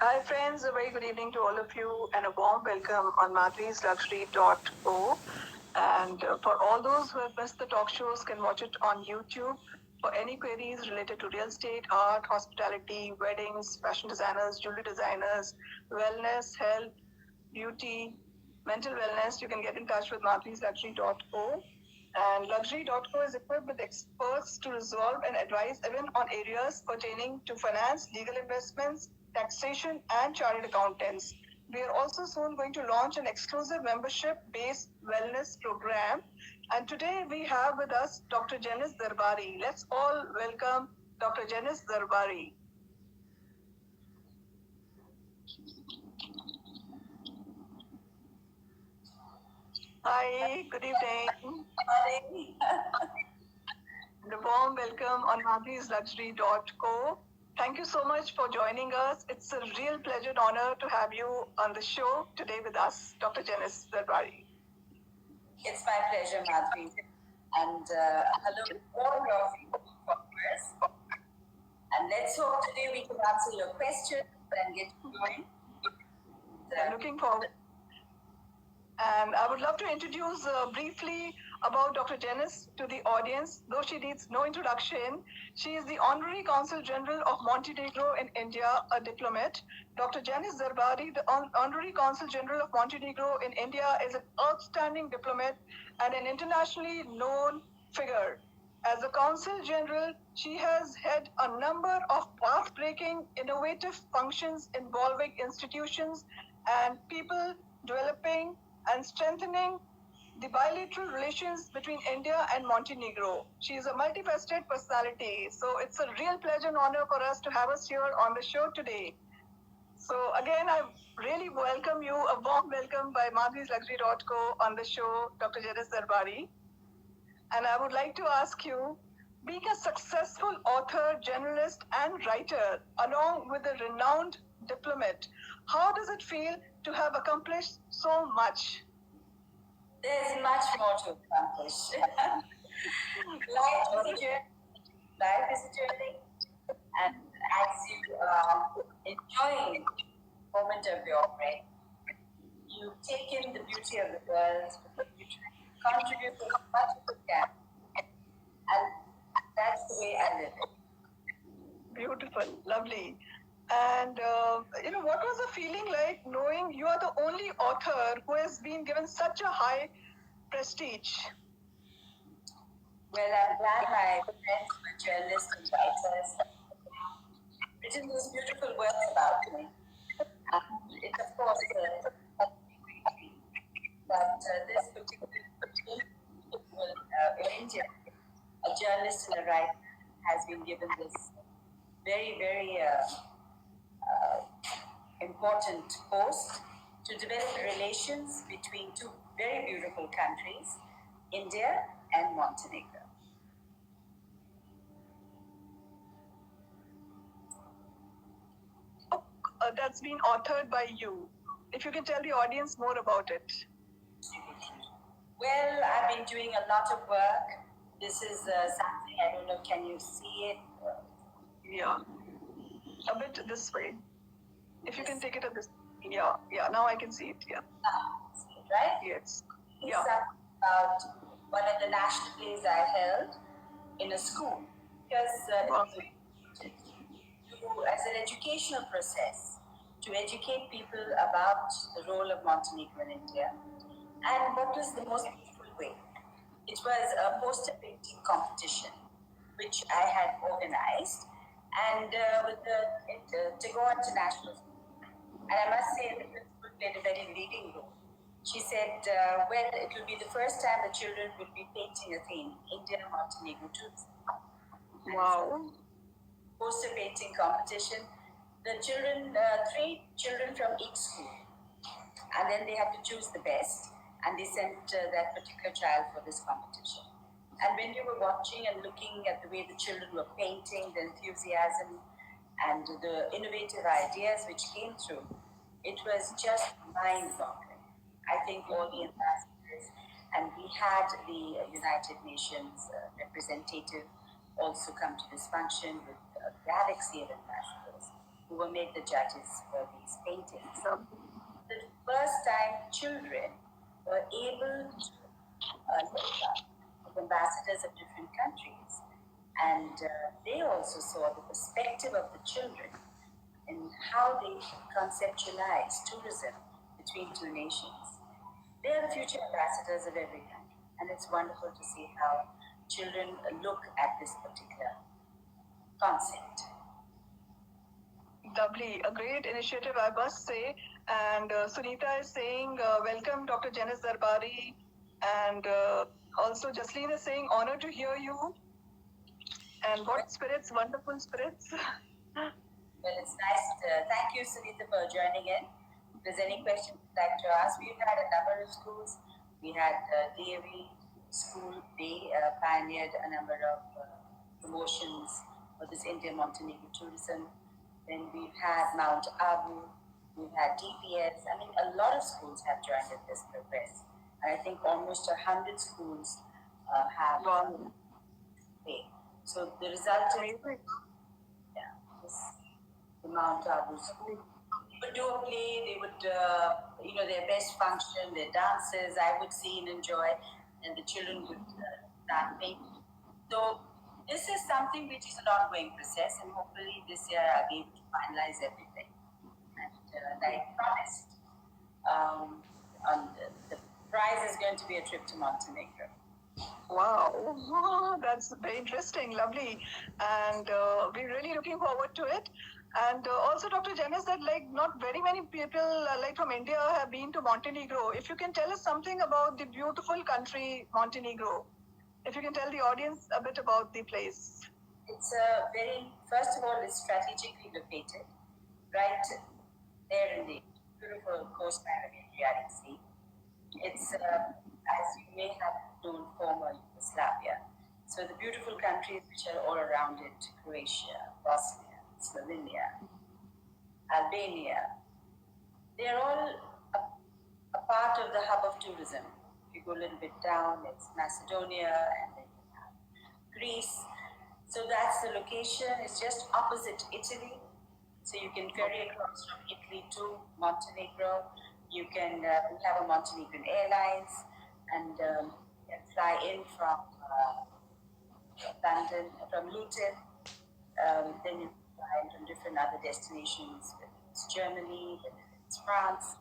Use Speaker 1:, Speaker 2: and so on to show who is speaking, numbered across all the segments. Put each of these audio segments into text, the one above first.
Speaker 1: Hi friends, a very good evening to all of you and a warm welcome on madrisluxury.o. And for all those who have missed the talk shows can watch it on YouTube. For any queries related to real estate, art, hospitality, weddings, fashion designers, jewelry designers, wellness, health, beauty, mental wellness, you can get in touch with madrisluxury.o. And luxury.co is equipped with experts to resolve and advise even on areas pertaining to finance, legal investments, taxation, and chartered accountants. We are also soon going to launch an exclusive membership-based wellness program. And today we have with us Dr. Janice Darbari. Let's all welcome Dr. Janice Darbari. Hi, good evening. And a warm welcome on madrisluxury.co. Thank you so much for joining us. It's a real pleasure and honor to have you on the show today with us, Dr. Janice Darbari.
Speaker 2: It's my pleasure, Madhuri. And hello to all your followers. And let's hope today we can answer your questions and get going.
Speaker 1: Looking forward. And I would love to introduce briefly about Dr. Janice to the audience, though she needs no introduction. She is the Honorary Consul General of Montenegro in India, a diplomat. Dr. Janice Darbari, the Honorary Consul General of Montenegro in India, is an outstanding diplomat and an internationally known figure. As a Consul General, she has had a number of path-breaking, innovative functions involving institutions and people developing and strengthening the bilateral relations between India and Montenegro. She is a multifaceted personality, so it's a real pleasure and honor for us to have us here on the show today. So again, I really welcome you, a warm welcome by madrisluxury.co on the show, Dr. Janice Darbari. And I would like to ask you, being a successful author, journalist, and writer, along with a renowned diplomat, how does it feel to have accomplished so much?
Speaker 2: There's much more to accomplish. Life is a journey, and as you are enjoying the moment of your break, you take in the beauty of the world, you try to contribute as much as you can, and that's the way I live it.
Speaker 1: Beautiful, lovely. And what was the feeling like knowing you are the only author who has been given such a high prestige?
Speaker 2: Well, I'm glad my friends were journalists and writers written those beautiful words about me. It's of course that this particular in India, a journalist and a writer has been given this very, very important post to develop relations between two very beautiful countries, India and Montenegro.
Speaker 1: That's been authored by you. If you can tell the audience more about it.
Speaker 2: Well, I've been doing a lot of work. This is something, I don't know, can you see it?
Speaker 1: Yeah, a bit this way. If you can take it at this, yeah, now I can see it, yeah.
Speaker 2: See it, right?
Speaker 1: Yes,
Speaker 2: yeah. About one of the national plays I held in a school. Because
Speaker 1: wow.
Speaker 2: As an educational process, to educate people about the role of Montenegro in India. And what was the most beautiful way? It was a poster painting competition, which I had organized, and with the Tagore International School. And I must say, the principal played a very leading role. She said, well, it will be the first time the children will be painting a theme, India, Montenegro, too.
Speaker 1: Wow.
Speaker 2: Poster painting competition. The children, 3 children from each school, and then they had to choose the best, and they sent that particular child for this competition. And when you were watching and looking at the way the children were painting, the enthusiasm and the innovative ideas which came through, it was just mind-boggling. I think all the ambassadors, and we had the United Nations representative also come to this function with a galaxy of ambassadors. who were made the judges for these paintings. The first time children were able to look up with ambassadors of different countries, and they also saw the perspective of the children and how they conceptualize tourism between two nations. They are the future ambassadors of every country, and it's wonderful to see how children look at this particular concept.
Speaker 1: Lovely, a great initiative, I must say. And Sunita is saying, welcome, Dr. Janice Darbari. And also, Jasleen is saying, honored to hear you. And what spirits, wonderful spirits.
Speaker 2: Well, it's nice. Thank you, Sunita, for joining in. If there's any questions you'd like to ask, we've had a number of schools. We had DAV school, they pioneered a number of promotions for this India-Montenegro tourism. Then we've had Mount Abu, we've had DPS. I mean, a lot of schools have joined in this progress. And I think almost 100 schools have paid. So the result is, the Mount Abu school. They would do a play, they would, their best function, their dances, I would see and enjoy, and the children would start painting. So this is something which is an ongoing process, and hopefully this year I'll be able to finalize everything. And like promised, the prize is going to be a trip to Montenegro.
Speaker 1: Wow, that's very interesting, lovely. And we're really looking forward to it. And also, Dr. Janice, that not very many people from India have been to Montenegro. If you can tell us something about the beautiful country, Montenegro. If you can tell the audience a bit about the place.
Speaker 2: It's first of all, it's strategically located right there in the beautiful coastline of the Adriatic Sea. It's, as you may have known, former Yugoslavia. So the beautiful countries which are all around it, Croatia, Bosnia, Slovenia, Albania, they're all a part of the hub of tourism. If you go a little bit down, it's Macedonia, and then you have Greece. So that's the location. It's just opposite Italy. So you can ferry across from Italy to Montenegro. You can have a Montenegrin Airlines and fly in from London, from Luton. Then you fly from different other destinations, whether it's Germany, whether it's France.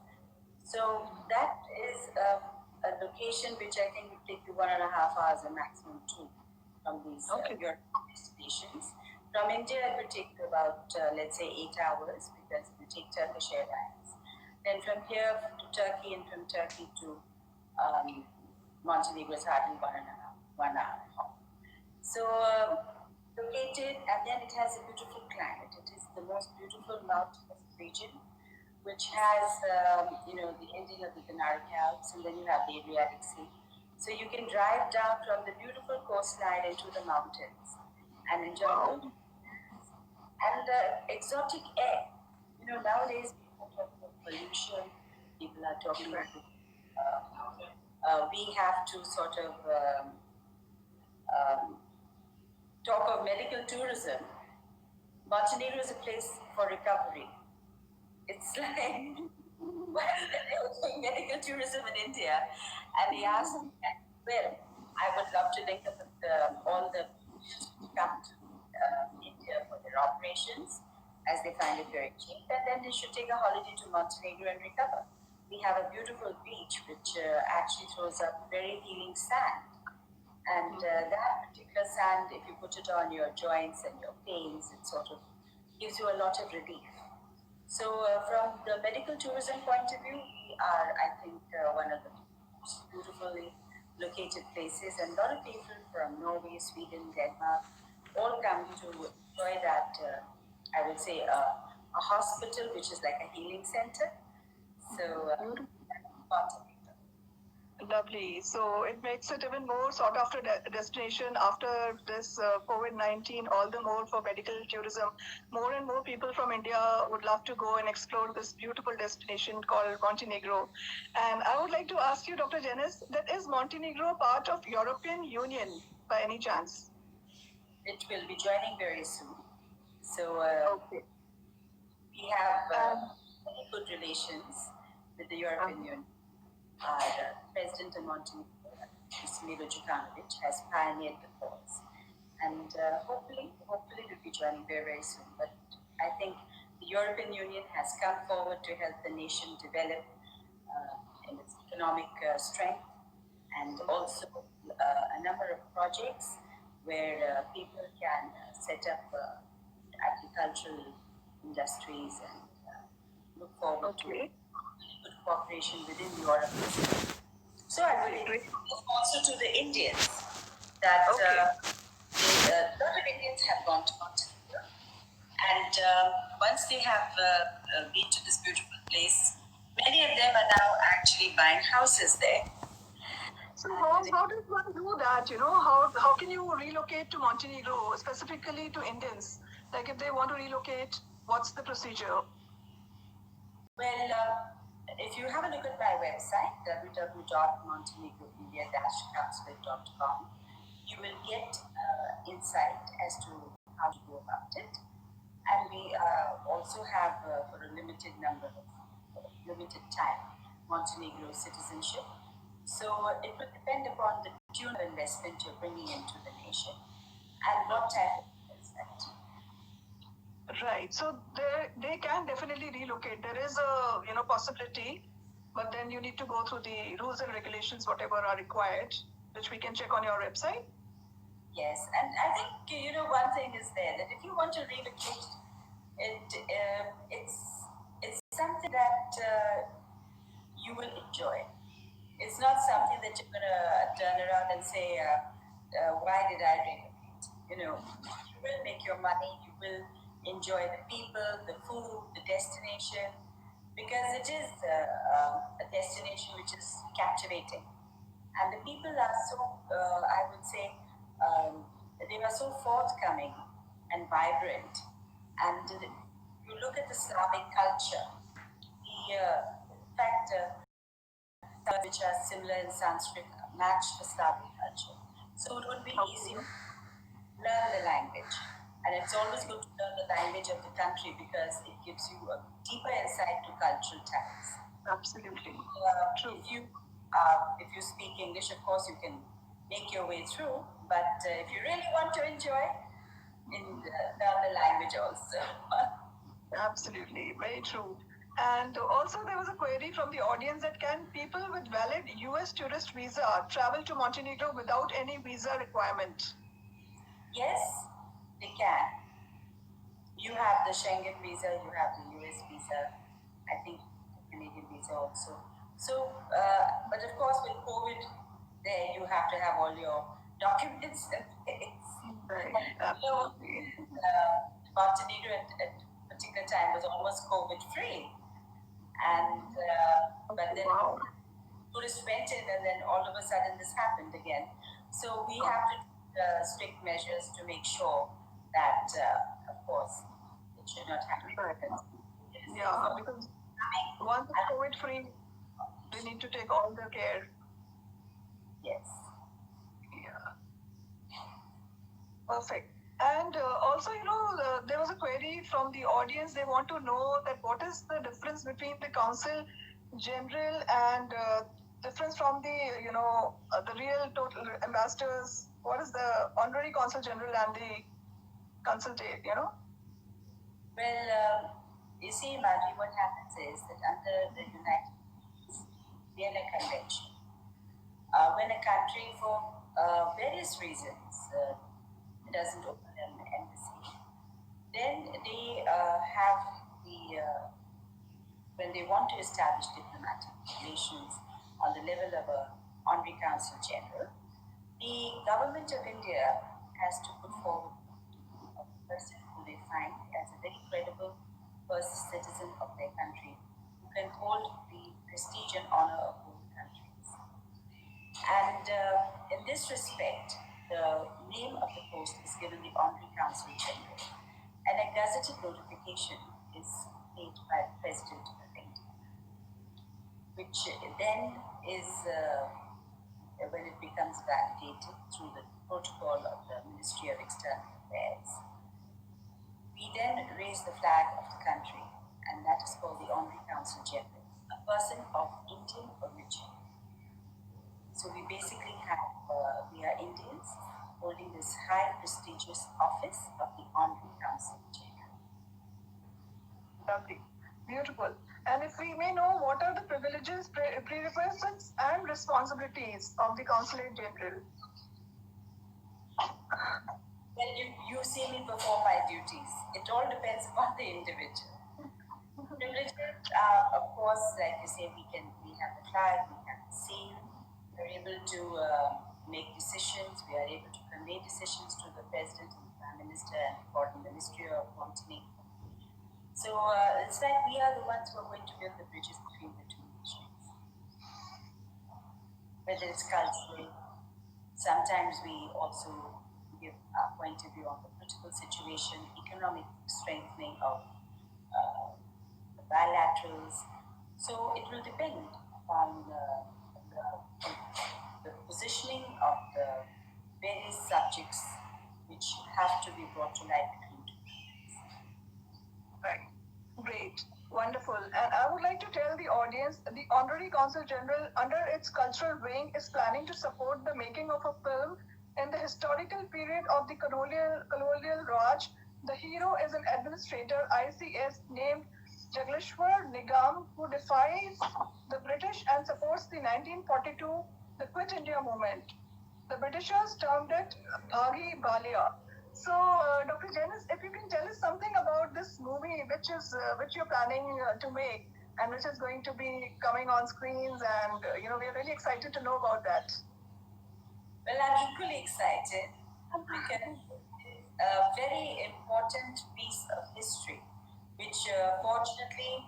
Speaker 2: So that is a location which I think would take you 1.5 hours or maximum 2 from these European destinations. From India, it would take you about, let's say, 8 hours because you take Turkish Airlines. Then from here to Turkey, and from Turkey to Montenegro is hardly 1 hour. So located, and then it has a beautiful climate. It is the most beautiful mountainous region, which has, the ending of the Darbari Alps, and then you have the Adriatic Sea. So you can drive down from the beautiful coastline into the mountains and enjoy and exotic air. Nowadays people talk about pollution, people are talking about we have to sort of talk of medical tourism. Montenegro is a place for recovery. It's like, why is there medical tourism in India? And he asked me, well, I would love to link up with all the come to India for their operations, as they find it very cheap, and then they should take a holiday to Montenegro and recover. We have a beautiful beach which actually throws up very healing sand. And that particular sand, if you put it on your joints and your pains, it sort of gives you a lot of relief. So from the medical tourism point of view, we are, I think, one of the most beautifully located places. And a lot of people from Norway, Sweden, Denmark, all come to enjoy that, I would say, a hospital, which is like a healing center. So,
Speaker 1: lovely. So it makes it even more sought after destination after this COVID-19, all the more for medical tourism. More and more people from India would love to go and explore this beautiful destination called Montenegro. And I would like to ask you, Dr. Janice, that is Montenegro part of European Union by any chance?
Speaker 2: It will be joining very soon. So,
Speaker 1: okay.
Speaker 2: relations with the European Union. The President of Montenegro, Mr. Milo Djukanovic, has pioneered the cause. And hopefully we'll be joining very, very soon. But I think the European Union has come forward to help the nation develop in its economic strength, and also a number of projects where people can set up agricultural industries and look forward to good cooperation within Europe. So I would move also to the Indians, that a lot of Indians have gone to Montenegro, and once they have been to this beautiful place, many of them are now actually buying houses there.
Speaker 1: So how does one do that? How can you relocate to Montenegro, specifically to Indians? Like if they want to relocate, what's the procedure?
Speaker 2: Well, if you have a look at my website, www.montenegroindia-consulate.com, you will get insight as to how to go about it. And we also have, for a limited time, Montenegro citizenship. So it will depend upon the tune of investment you're bringing into the nation and what type of investment.
Speaker 1: Right. So they can definitely relocate. There is a possibility, but then you need to go through the rules and regulations, whatever are required, which we can check on your website.
Speaker 2: Yes, and I think one thing is there, that if you want to relocate, it's something that you will enjoy. It's not something that you're gonna turn around and say, why did I relocate? You will make your money. You will enjoy the people, the food, the destination, because it is a destination which is captivating, and the people are so, I would say, they are so forthcoming and vibrant. And you look at the Slavic culture, the fact which are similar in Sanskrit match the Slavic culture. So it would be easy to learn the language. And it's always good to learn the language of the country because it gives you a deeper insight to cultural ties.
Speaker 1: Absolutely. True.
Speaker 2: If you speak English, of course, you can make your way through. But if you really want to enjoy, learn the language also.
Speaker 1: Absolutely. Very true. And also there was a query from the audience that can people with valid US tourist visa travel to Montenegro without any visa requirement?
Speaker 2: Yes, they can. You have the Schengen visa, you have the US visa, I think the Canadian visa also. So, but of course with COVID, there you have to have all your documents in place.
Speaker 1: Absolutely.
Speaker 2: Montenegro at a particular time was almost COVID free. And but then tourists went in, and then all of a sudden this happened again. So we have to take strict measures to make sure that, of course, it should not happen.
Speaker 1: Yeah, because once it's COVID free, they need to take all the care.
Speaker 2: Yes.
Speaker 1: Yeah. Perfect. And also, there was a query from the audience. They want to know that what is the difference between the Consul General and difference from the, the real total ambassadors. What is the Honorary Consul General and the Consulate,
Speaker 2: Well, you see, Margie, what happens is that under the United Nations Vienna Convention, when a country, for various reasons, doesn't open an embassy, then they have when they want to establish diplomatic relations on the level of a Honorary Consul General, the government of India has to put forward a person who they find as a very credible first citizen of their country, who can hold the prestige and honor of both countries. And in this respect, the name of the post is given the Honorary Consul General, and a gazetted notification is made by the President of India, which then is, when it becomes validated through the protocol of the Ministry of External Affairs, we then raise the flag of the country, and that is called the Honorary Consul Consul General, a person of Indian origin. So we basically we are Indians holding this high prestigious office of the Honorary Consul General.
Speaker 1: Lovely. Beautiful. And if we may know, what are the privileges, prerequisites, and responsibilities of the Consulate General?
Speaker 2: Well, you see me perform my duties. It all depends upon the individual. Privileges are, of course, like you say, we have the flag, we have the seal, we're able to make decisions, we are able to convey decisions to the President and the Prime Minister and the Foreign Ministry of Montenegro. So it's like we are the ones who are going to build the bridges between the two nations. Whether it's cultural, sometimes we also give our point of view on the political situation, economic strengthening of the bilaterals. So it will depend on the positioning of the various subjects which have to be brought to light between two nations.
Speaker 1: Right. Great. Wonderful. And I would like to tell the audience, the Honorary Consul General, under its cultural wing, is planning to support the making of a film in the historical period of the colonial Raj. The hero is an administrator, ICS, named Jagleshwar Nigam, who defies the British and supports the 1942 the Quit India movement. The Britishers termed it Bhagi Balia. So, Dr. Janice, if you can tell us something about this movie, which you're planning to make, and which is going to be coming on screens, and we're really excited to know about that.
Speaker 2: Well, I'm equally excited because it's a very important piece of history, which unfortunately,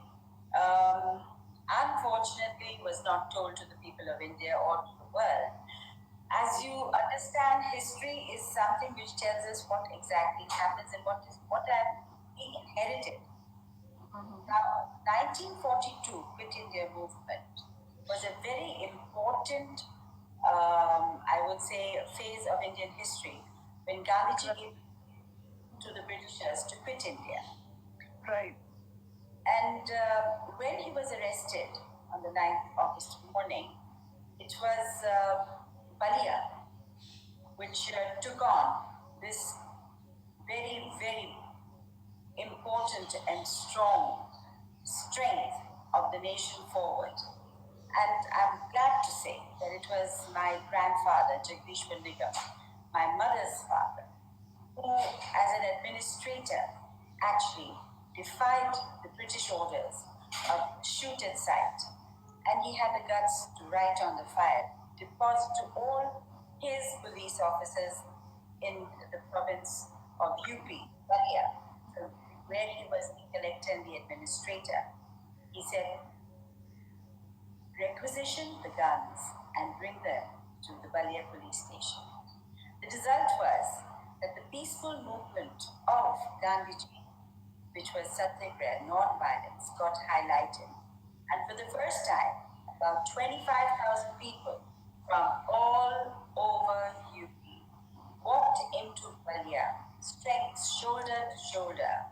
Speaker 2: was not told to the people of India or to the world. As you understand, history is something which tells us what exactly happens and what have we inherited. Now, 1942 Quit India movement was a very important, I would say, phase of Indian history when Gandhiji gave to the Britishers to quit India.
Speaker 1: Right.
Speaker 2: And when he was arrested on the 9th August morning, it was Balia, which took on this very, very important and strong strength of the nation forward. And I'm glad to say that it was my grandfather, Jagdishwar Nigam, my mother's father, who, as an administrator, actually defied the British orders of shoot at sight. And he had the guts to write on the file, deposit to all his police officers in the province of UP, Balia, where he was the collector and the administrator. He said, requisition the guns and bring them to the Balia police station. The result was that the peaceful movement of Gandhiji, which was Satyagraha, non-violence, got highlighted. And for the first time, about 25,000 people from all over UP walked into Balia, strength shoulder to shoulder.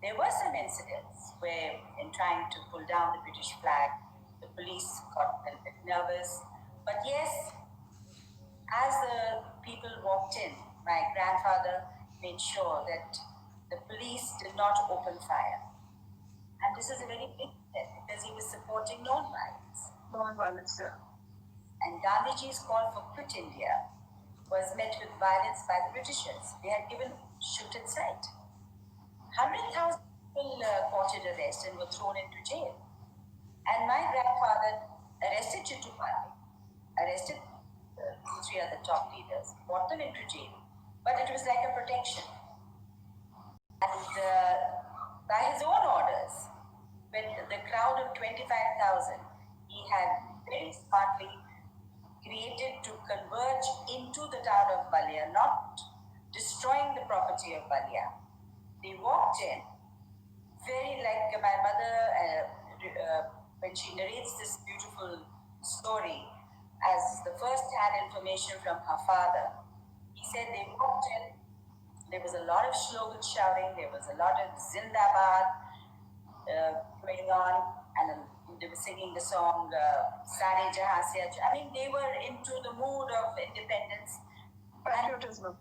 Speaker 2: There were some incidents where, in trying to pull down the British flag, the police got a bit nervous. But yes, as the people walked in, my grandfather made sure that the police did not open fire. And this is a very big step because he was supporting non-violence.
Speaker 1: Non-violence, yeah.
Speaker 2: And Gandhiji's call for quit India was met with violence by the Britishers. They had given shoot at sight. 100,000 people courted arrest and were thrown into jail. And my grandfather arrested Chittupalli, arrested three other top leaders, brought them into jail, but it was like a protection. And by his own orders, with the crowd of 25,000, he had very smartly created to converge into the town of Balia, not destroying the property of Balia. They walked in, very like my mother, when she narrates this beautiful story as the first-hand information from her father. He said they walked in, there was a lot of slogan shouting, there was a lot of Zindabad going on, and they were singing the song Sare Jahan Se Acha. I mean, they were into the mood of independence.
Speaker 1: Patriotism.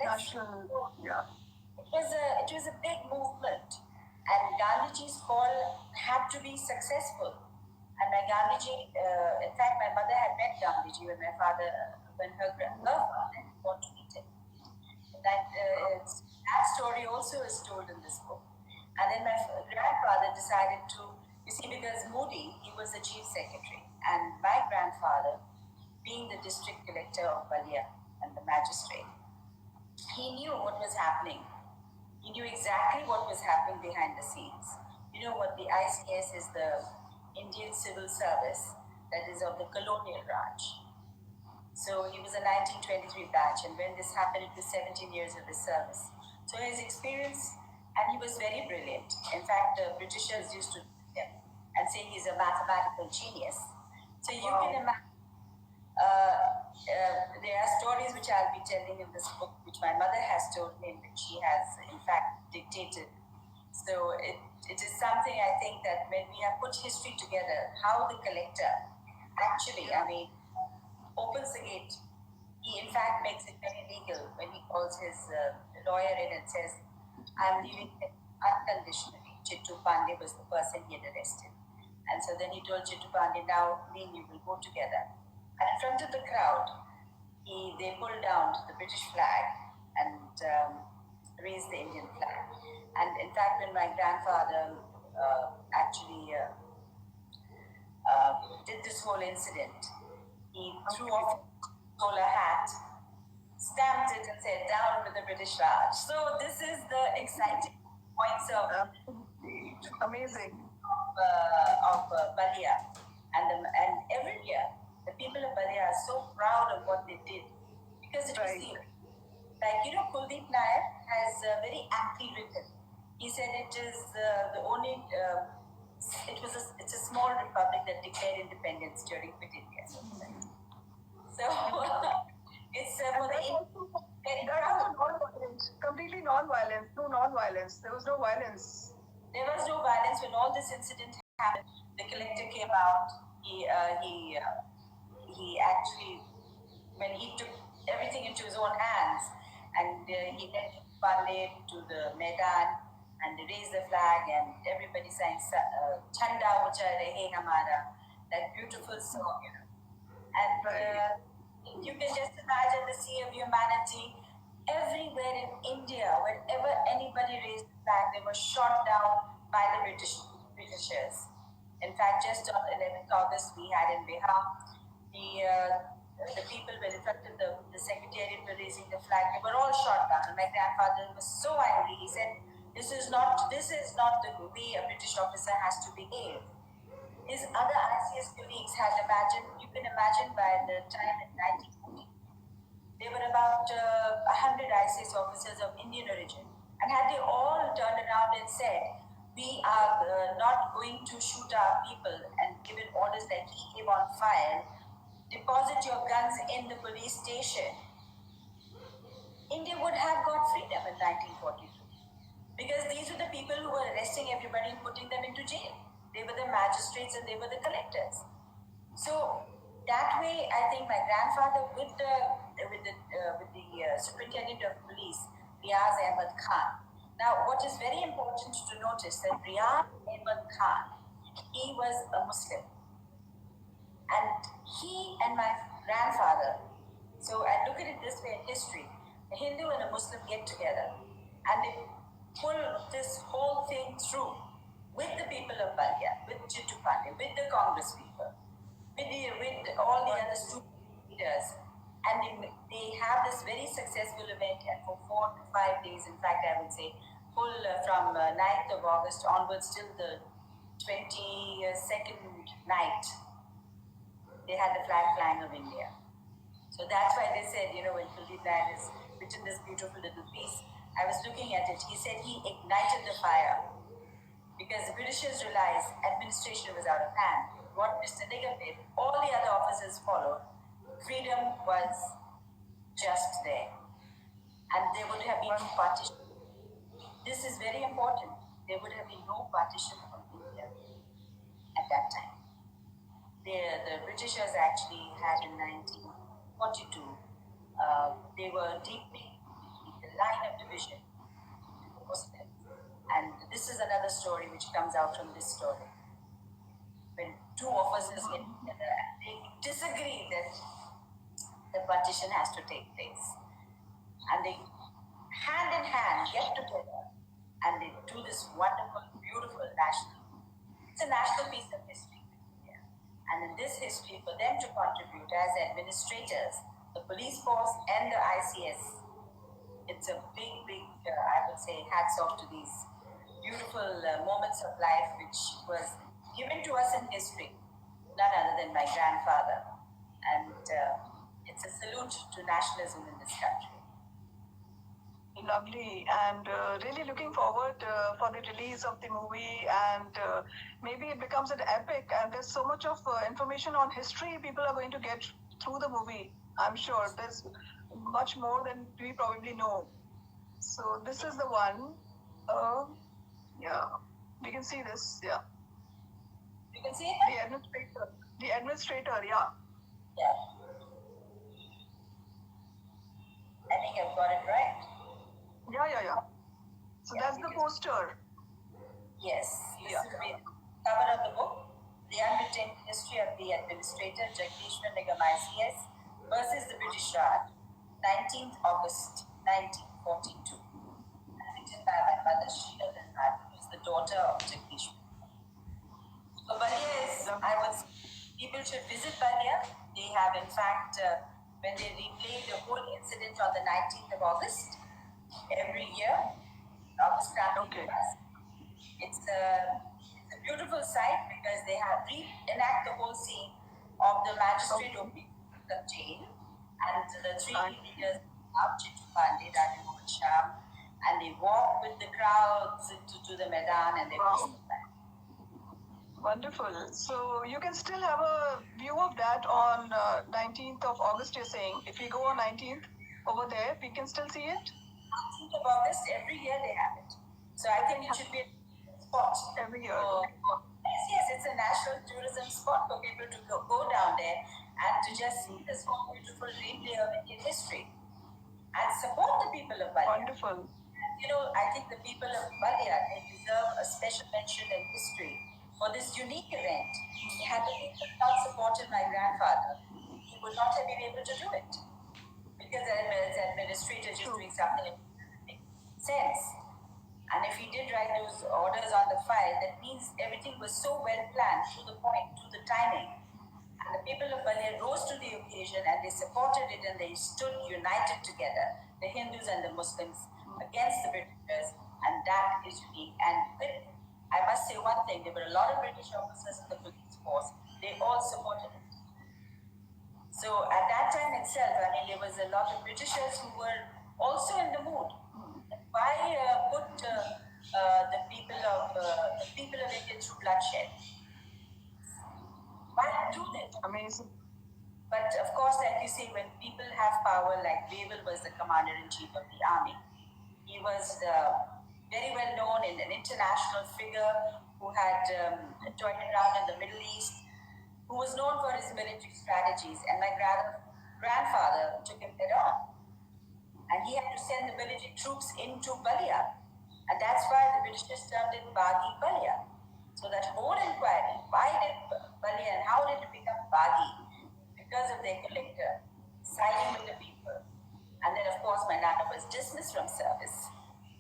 Speaker 2: National,
Speaker 1: yeah.
Speaker 2: It was a big movement, and Gandhiji's call had to be successful. And my Gandhiji, in fact, my mother had met Gandhiji when her father got to meet him. That story also is told in this book. And then my grandfather decided to, you see, because Moody, he was the chief secretary, and my grandfather, being the district collector of Balia and the magistrate, he knew what was happening. He knew exactly what was happening behind the scenes. You know what the ICS is, the Indian Civil Service that is of the colonial branch. So he was a 1923 batch, and when this happened, it was 17 years of his service. So his experience, and he was very brilliant. In fact, the Britishers used to him and say he's a mathematical genius. So you can imagine. There are stories which I'll be telling in this book, which my mother has told me, and which she has, in fact, dictated. So it is something I think that when we have put history together, how the collector actually, I mean, opens the gate. He, in fact, makes it very legal when he calls his lawyer in and says, I'm leaving him unconditionally. Chittu Pandey was the person he had arrested. And so then he told Chittu Pandey, now me and you will go together. And in front of the crowd, they pulled down the British flag and raised the Indian flag. And in fact, when my grandfather actually did this whole incident, he threw off a bowler hat, stamped it, and said, down with the British Raj. So this is the exciting points of
Speaker 1: amazing
Speaker 2: of Balia. And every year, the people of Balia are so proud of what they did because it was the, like, you know, Kuldeep Nair has very aptly written. He said it is the only, it's a small republic that declared independence during Quit India. So it's for the
Speaker 1: completely non-violence, no non-violence. There was no violence.
Speaker 2: There was no violence when all this incident happened. The collector came out. He actually, when he took everything into his own hands, and he led Pandey to the Maidan and raised the flag, and everybody sang Chanda Ucha Rehe Hamara, that beautiful song, you know. And you can just imagine the sea of humanity everywhere in India. Whenever anybody raised the flag, they were shot down by the Britishers. In fact, just on 11th August, we had in Bihar, the people were in front of the secretariat were raising the flag. They were all shot down. And my grandfather was so angry. He said, this is not the way a British officer has to behave. His other ICS colleagues had imagined, you can imagine by the time in 1940, there were about 100 ICS officers of Indian origin. And had they all turned around and said, we are not going to shoot our people, and given orders that he gave on fire, deposit your guns in the police station, India would have got freedom in 1942. Because these were the people who were arresting everybody and putting them into jail. They were the magistrates and they were the collectors. So that way, I think my grandfather with the superintendent of police, Riaz Ahmed Khan. Now, what is very important to notice that Riaz Ahmed Khan, he was a Muslim, and he and my grandfather. So I look at it this way in history: a Hindu and a Muslim get together, and they pull this whole thing through with the people of Balia, with Chittu Pandey, with the Congress people, with all the other student leaders, and they have this very successful event, and for 4 to 5 days, in fact, I would say, full from 9th of August onwards till the 22nd night, they had the flag flying of India. So that's why they said, you know, when Kuldeep Nair has written this beautiful little piece, I was looking at it, he said he ignited the fire because the Britishers realized administration was out of hand. What Mr. Nigam did, all the other officers followed. Freedom was just there. And there would have been partition. This is very important. there would have been no partition from India at that time. The Britishers actually had in 1942, they were deepening the line of division with the Muslims. And this is another story which comes out from this story. When two officers get together and they disagree that the partition has to take place. And they hand in hand get together and they do this wonderful, beautiful national. It's a national piece of history. Yeah. And in this history, for them to contribute as administrators, the police force and the ICS, it's a big, I would say, hats off to these beautiful moments of life which was given to us in history, none other than my grandfather. And it's a salute to nationalism in this country.
Speaker 1: Lovely, and really looking forward for the release of the movie, and maybe it becomes an epic, and there's so much of information on history people are going to get through the movie. I'm sure there's much more than we probably know. So this is the one. Yeah, we can see this. Yeah.
Speaker 2: You can see it?
Speaker 1: The administrator. The administrator. Yeah.
Speaker 2: Yeah. I think I've got it right.
Speaker 1: Yeah. So that's the poster.
Speaker 2: Yes. This will be the cover of the book, The Unwritten History of the Administrator, Jagdishwar Nigam ICS versus the British Raj, 19th August 1942. Written by my mother, Sheila Darbari, who is the daughter of Jagdishwar. So Balia is, I would say, people should visit Balia. They have, in fact, when they replay the whole incident on the 19th of August, every year, August
Speaker 1: Okay.
Speaker 2: It's a beautiful sight because they have reenact the whole scene of the magistrate opening the jail and the three leaders out Chitu Pandey, Raju Mohan Sham, and they walk with the crowds to the Maidan and they go back.
Speaker 1: Wonderful. So you can still have a view of that on 19th of August, you're saying. If we go on 19th over there, we can still see it?
Speaker 2: 19th of August, every year they have it. So I think it should be a spot.
Speaker 1: Every year.
Speaker 2: Yes, it's a national tourism spot for people to go down there and to just see this whole beautiful replay of Indian history and support the people of Balia.
Speaker 1: Wonderful.
Speaker 2: You know, I think the people of Balia, they deserve a special mention in history for this unique event. Had the people not supported my grandfather, he would not have been able to do it. Because as administrator just doing something that doesn't make sense. And if he did write those orders on the file, that means everything was so well planned, to the point, to the timing. And the people of Balia rose to the occasion and they supported it and they stood united together, the Hindus and the Muslims, against the Britishers, and that is unique. And I must say one thing, there were a lot of British officers in the police force, they all supported it. So at that time itself, I mean, there was a lot of Britishers who were also in the mood. Why put the people of India through bloodshed? Why do that?
Speaker 1: Amazing.
Speaker 2: But of course, like you say, when people have power, like Wavell was the commander-in-chief of the army, he was very well known in an international figure who had toyed around in the Middle East, who was known for his military strategies, and my grandfather took him head on. And he had to send the military troops into Balia. And that's why the Britishers termed it Baghi Balia. So that whole inquiry, why did Balia and how did it become Baghi? Because of their collector siding with the people. And then, of course, my nana was dismissed from service.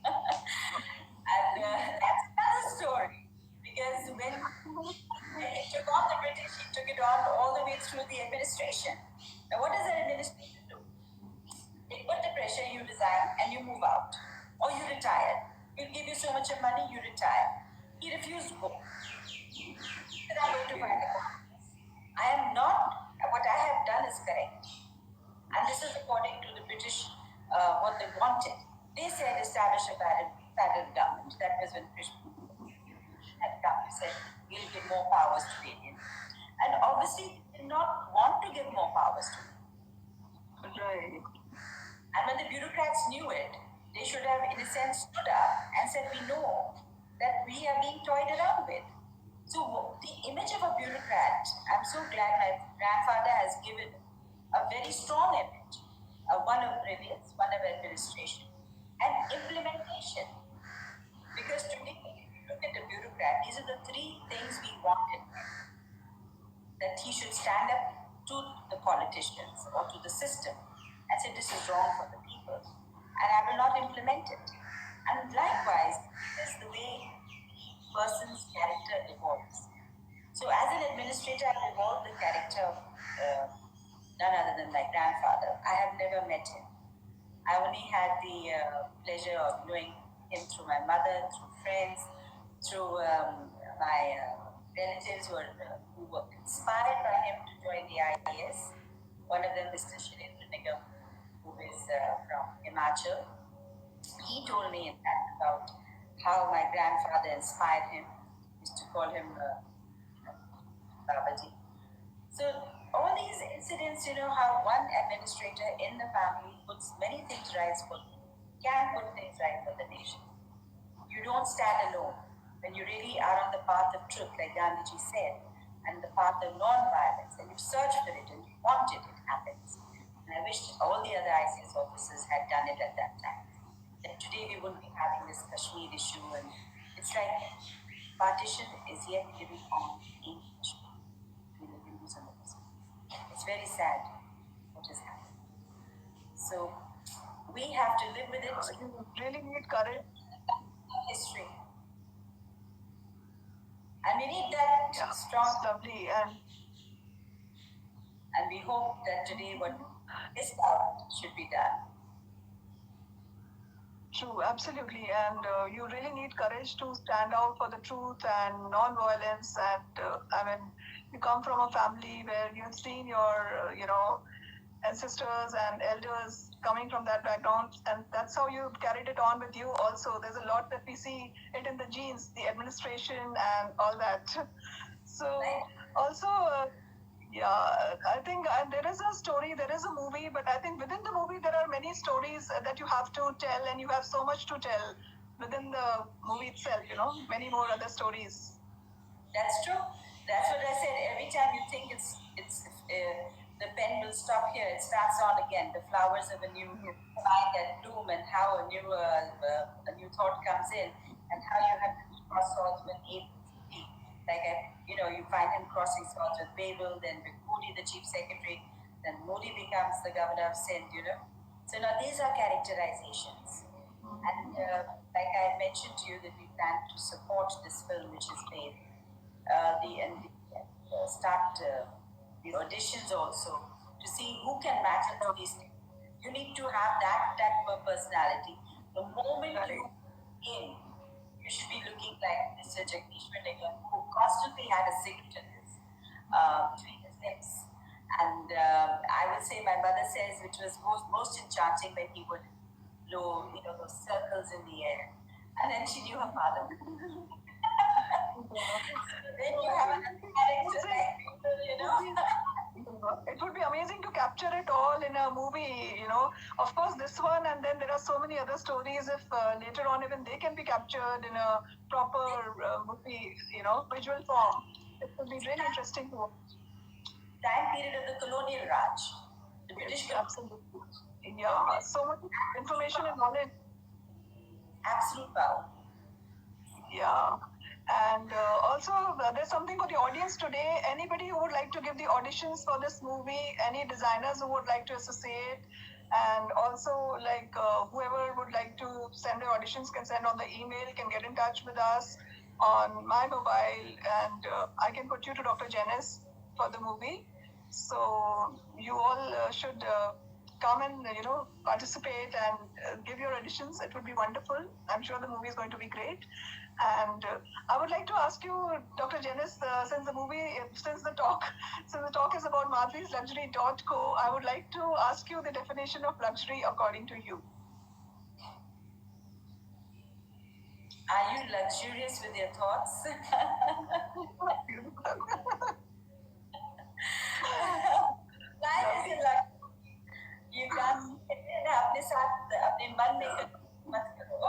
Speaker 2: And that's another story. Because when he took on the British, he took it on all the way through the administration. Now, what does an administration do? They put the pressure, you resign and you move out. Or you retire. We'll give you so much of money, you retire. He refused to go. He said, I'm going to find a compromise. I am not, what I have done is correct. And this is according to the British, what they wanted. They said establish a federal government. That was when British had come. They said, we'll give more powers to the Indian. And obviously, they did not want to give more powers to them.
Speaker 1: Right.
Speaker 2: And when the bureaucrats knew it, they should have, in a sense, stood up and said, we know that we are being toyed around with. So the image of a bureaucrat, I'm so glad my grandfather has given a very strong image, one of brilliance, one of administration, and implementation. Because today, if you look at a bureaucrat, these are the three things we want in him. That he should stand up to the politicians or to the system and say this is wrong for the people and I will not implement it. And likewise, it is the way the person's character evolves. So as an administrator, I've evolved the character of none other than my grandfather. I have never met him. I only had the pleasure of knowing him through my mother, through friends, through my relatives who were inspired by him to join the IAS. One of them, Mr. Shirendra Nigam, who is from Himachal. He told me, in fact, about how my grandfather inspired him. Used to call him Babaji. So all these incidents, how one administrator in the family puts many things right can put things right for the nation. You don't stand alone. When you really are on the path of truth, like Gandhiji said, and the path of non-violence, and you search for it and you want it, it happens. And I wish all the other ICS officers had done it at that time. That today we wouldn't be having this Kashmir issue, and it's like partition is yet living on in Kashmir between the Hindus and the Muslims. It's very sad what has happened. So we have to live with it.
Speaker 1: You really need courage.
Speaker 2: History. And we need that strong.
Speaker 1: Lovely.
Speaker 2: And we hope that today what is out should be done.
Speaker 1: True, absolutely. And you really need courage to stand out for the truth and non-violence. And I mean, you come from a family where you've seen your, ancestors and elders coming from that background, and that's how you carried it on with you also. There's a lot that we see it in the genes, the administration and all that. So also, I think there is a story, there is a movie, but I think within the movie there are many stories that you have to tell, and you have so much to tell within the movie itself, many more other stories.
Speaker 2: That's true. That's what I said. Every time you think it's the pen will stop here, it starts on again. The flowers of a new vine that bloom, and how a new thought comes in, and how you have to cross swords with A, B. Like you find him crossing swords with Babel, then with Modi, the chief secretary, then Modi becomes the governor of Sindh. So now these are characterizations, and like I mentioned to you that we plan to support this film which is made. Start the auditions also to see who can match up to these things. You need to have that type of personality. The moment you in, you should be looking like Mr. Jagdish Nigam, who constantly had a cigarette between his lips. And I would say my mother says, which was most enchanting when he would blow, those circles in the air. And then she knew her father. Then you have a character like
Speaker 1: It would be amazing to capture it all in a movie, Of course, this one, and then there are so many other stories. If later on even they can be captured in a proper movie, visual form, it would be really interesting to watch.
Speaker 2: Time period of the colonial Raj, the British.
Speaker 1: Absolutely. Yeah, so much information and knowledge.
Speaker 2: Absolute power.
Speaker 1: Yeah. And also, there's something for the audience today. Anybody who would like to give the auditions for this movie, any designers who would like to associate, and also whoever would like to send their auditions can send on the email, can get in touch with us on my mobile, and I can put you to Dr. Janice for the movie. So you all should come and participate and give your auditions. It would be wonderful. I'm sure the movie is going to be great. And I would like to ask you, Dr. Janice, since the talk is about Madhvi'sLuxury.co, I would like to ask you the definition of luxury according to you.
Speaker 2: Are you luxurious with your thoughts? Life is a luxury. You can't अपने साथ अपने मन में मत करो.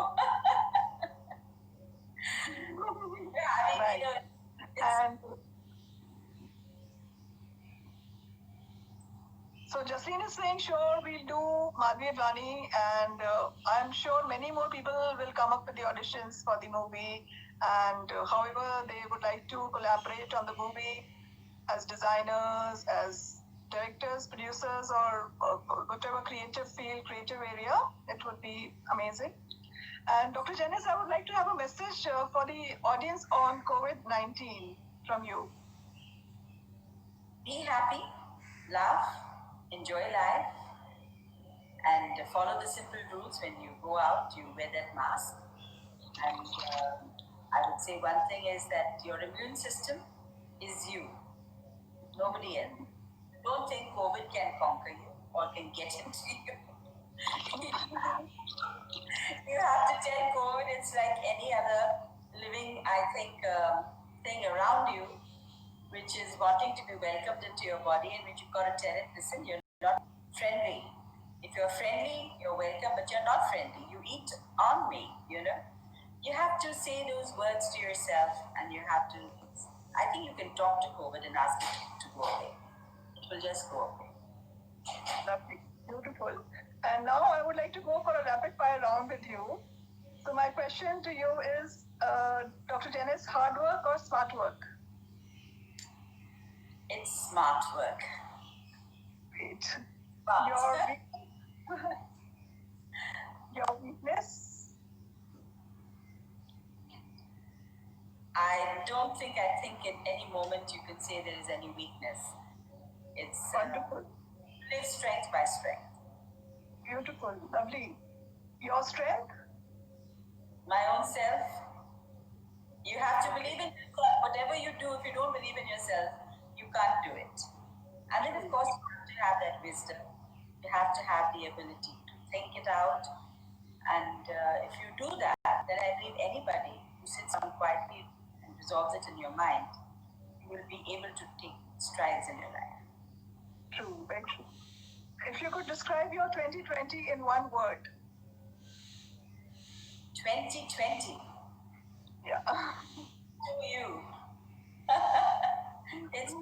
Speaker 1: So Jasleen is saying, sure, we'll do Madhvi Vani, and I'm sure many more people will come up with the auditions for the movie, and however they would like to collaborate on the movie as designers, as directors, producers, or whatever creative field, creative area, it would be amazing. And Dr. Janice, I would like to have a message for the audience on COVID-19 from you.
Speaker 2: Be happy, laugh, enjoy life, and follow the simple rules. When you go out, you wear that mask. And I would say one thing is that your immune system is you, nobody else. Don't think COVID can conquer you or can get into you. You have to tell COVID it's like any other living, I think, thing around you, which is wanting to be welcomed into your body, and which you've got to tell it, listen, you're not friendly. If you're friendly, you're welcome, but you're not friendly. You eat on me, you know. You have to say those words to yourself, and you have to, I think you can talk to COVID and ask it to go away. It will just go away.
Speaker 1: Lovely. Beautiful. And now I would like to go for a rapid fire round with you. So my question to you is, Dr. Janice, hard work or smart work?
Speaker 2: It's smart work.
Speaker 1: Great.
Speaker 2: Smart.
Speaker 1: Your weakness?
Speaker 2: I don't think at any moment you could say there is any weakness. It's
Speaker 1: wonderful.
Speaker 2: Live strength by strength.
Speaker 1: Beautiful, lovely. Your strength?
Speaker 2: My own self. You have to believe in yourself. Whatever you do, if you don't believe in yourself, you can't do it. And then, of course, you have to have that wisdom. You have to have the ability to think it out. And if you do that, then I believe anybody who sits down quietly and resolves it in your mind, you will be able to take strides in your life.
Speaker 1: True, very true. If you could describe your 2020 in one word.
Speaker 2: 2020.
Speaker 1: Yeah.
Speaker 2: To you. It's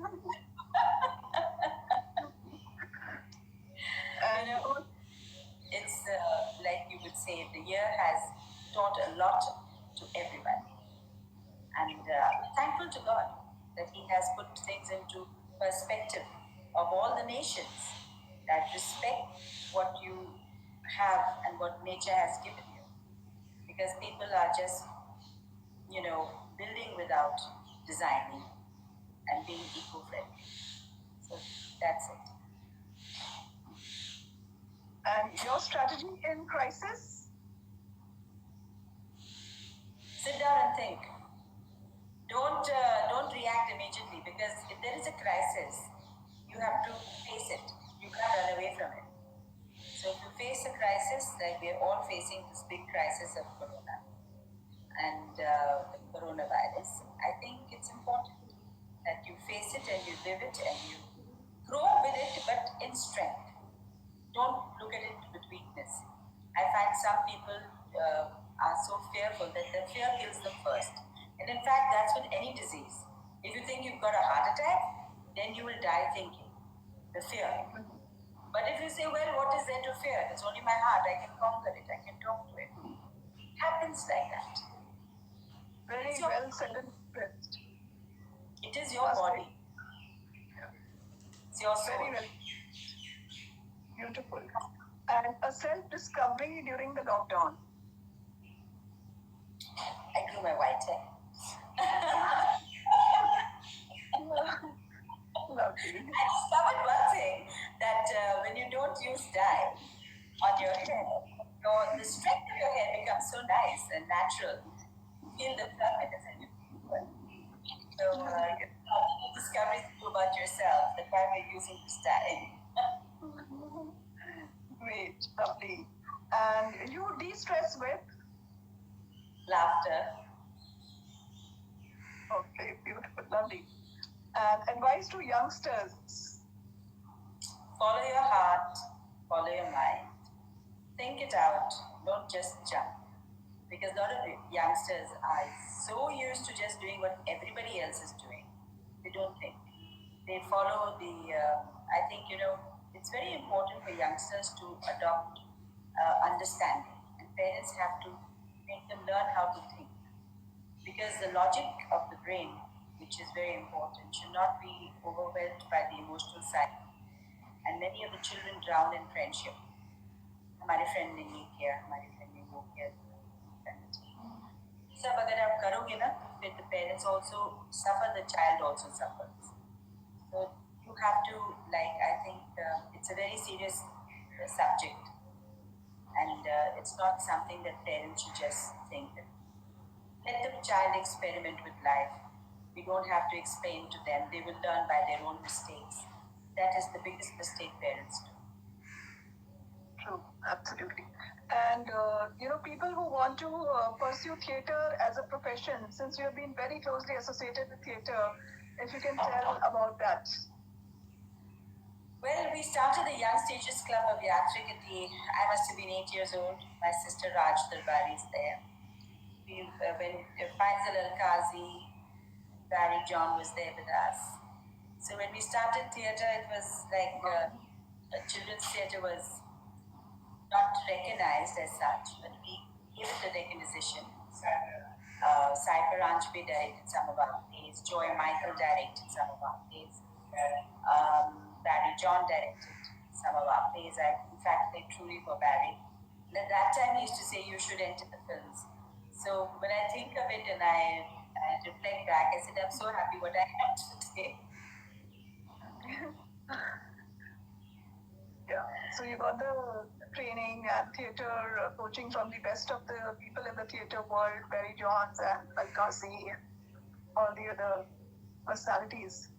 Speaker 2: it's like you would say, the year has taught a lot to everybody. And thankful to God that He has put things into perspective of all the nations that respect what you have and what nature has given you. Because people are just, building without designing and being eco-friendly. So that's it.
Speaker 1: And your strategy in crisis?
Speaker 2: Sit down and think. Don't react immediately, because if there is a crisis, you have to face it. You can't run away from it. So if you face a crisis, like we are all facing this big crisis of corona and the coronavirus, I think it's important that you face it and you live it and you grow with it, but in strength. Don't look at it with weakness. I find some people are so fearful that the fear kills them first. And in fact, that's with any disease. If you think you've got a heart attack, then you will die thinking. The fear. But if you say, well, what is there to fear? It's only my heart. I can conquer it. I can talk to it. It happens like that.
Speaker 1: Very well said and expressed.
Speaker 2: It is your body. It's your soul.
Speaker 1: Very well. Beautiful. And a self-discovery during the lockdown.
Speaker 2: I grew my white hair.
Speaker 1: Lovely.
Speaker 2: I discovered one thing, that when you don't use dye on your hair, the strength of your hair becomes so nice and natural. You feel the firmness in your hair. So, discoveries about yourself, the time you're using this dye.
Speaker 1: Great, lovely. And you de-stress with?
Speaker 2: Laughter.
Speaker 1: Okay, beautiful, lovely. And advice to youngsters?
Speaker 2: Follow your heart, follow your mind. Think it out, don't just jump. Because a lot of youngsters are so used to just doing what everybody else is doing. They don't think. They follow the, I think, it's very important for youngsters to adopt understanding, and parents have to make them learn how to think, because the logic of the brain, which is very important, should not be overwhelmed by the emotional side. And many of the children drown in friendship. हमारे friend ने ये किया, हमारे friend ने वो किया, ये सब अगर आप करोगे ना, फिर the parents also suffer, the child also suffers. So you have to, like, I think it's a very serious subject, and it's not something that parents should just think. Let the child experiment with life. We don't have to explain to them. They will learn by their own mistakes. That is the biggest mistake parents do.
Speaker 1: True, absolutely. And people who want to pursue theatre as a profession, since you have been very closely associated with theatre, if you can tell about that.
Speaker 2: Well, we started the Young Stages Club of Yatrik at I must have been 8 years old. My sister Raj Darbari is there. When Faisal Al-Qazi, Barry John was there with us. So when we started theatre, it was like children's theatre was not recognized as such, but we gave it the recognition. Cypher Anjbi directed some of our plays, Joy Michael directed some of our plays, Barry John directed some of our plays. In fact, played truly for Barry. And at that time, he used to say, "You should enter the films." So when I think of it and I reflect back, I said, I'm so happy what I had today.
Speaker 1: Yeah. So you got the training and theatre coaching from the best of the people in the theatre world, Barry Johns and Al-Qazi, all the other personalities.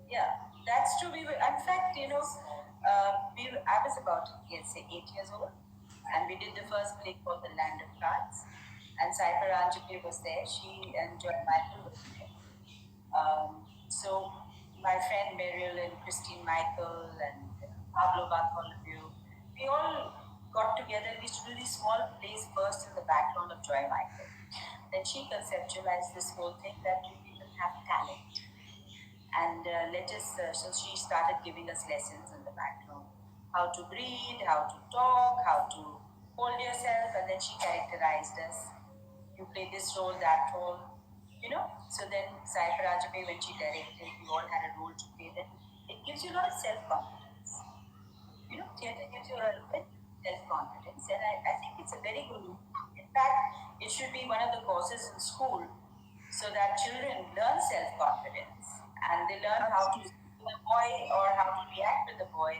Speaker 2: Yeah, that's true. In fact, I was about, let's say, 8 years old, and we did the first play called The Land of Cards, and Cypher Anjali was there. She and Joy Michael was there. So my friend Mariel and Christine Michael and Pablo Bartholomew, we all got together. We used to do these small plays first in the background of Joy Michael. Then she conceptualized this whole thing that you people have talent. And so she started giving us lessons in the background. How to breathe, how to talk, how to hold yourself, and then she characterized us. You play this role, that role, So then Cypher Ajame, when she directed, we all had a role to play. Then it gives you a lot of self-confidence. Theatre gives you a lot of self-confidence, and I think it's a very good. In fact, it should be one of the courses in school, so that children learn self-confidence and they learn how to speak with a boy or how to react with a boy.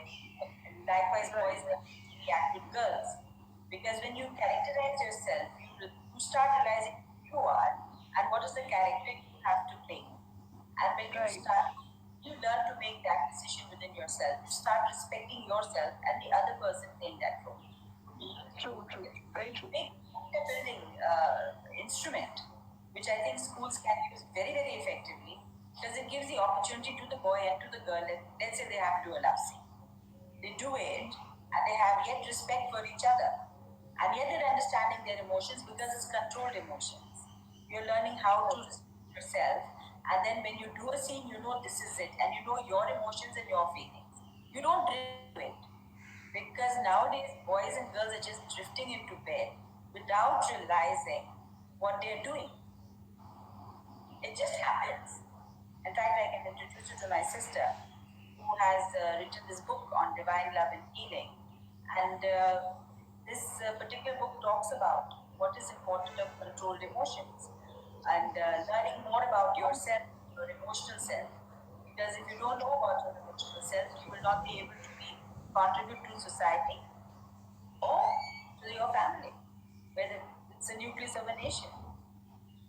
Speaker 2: And likewise, boys react with girls. Because when you characterize yourself, you start realizing who you are and what is the character you have to play. And when you learn to make that decision within yourself, you start respecting yourself and the other person playing that role.
Speaker 1: True, very true.
Speaker 2: Big building instrument, which I think schools can use very, very effectively, because it gives the opportunity to the boy and to the girl. Let's say they have to do a love scene. They do it, and they have yet respect for each other, and yet they're understanding their emotions, because it's controlled emotions. You're learning how to respect yourself, and then when you do a scene, you know this is it, and you know your emotions and your feelings. You don't drift to it, because nowadays boys and girls are just drifting into bed without realizing what they're doing. It just happens. In fact, I can introduce you to my sister, who has written this book on divine love and healing. And this particular book talks about what is important of controlled emotions and learning more about yourself, your emotional self. Because if you don't know about your emotional self, you will not be able to contribute to society or to your family, whether it's the nucleus of a nation.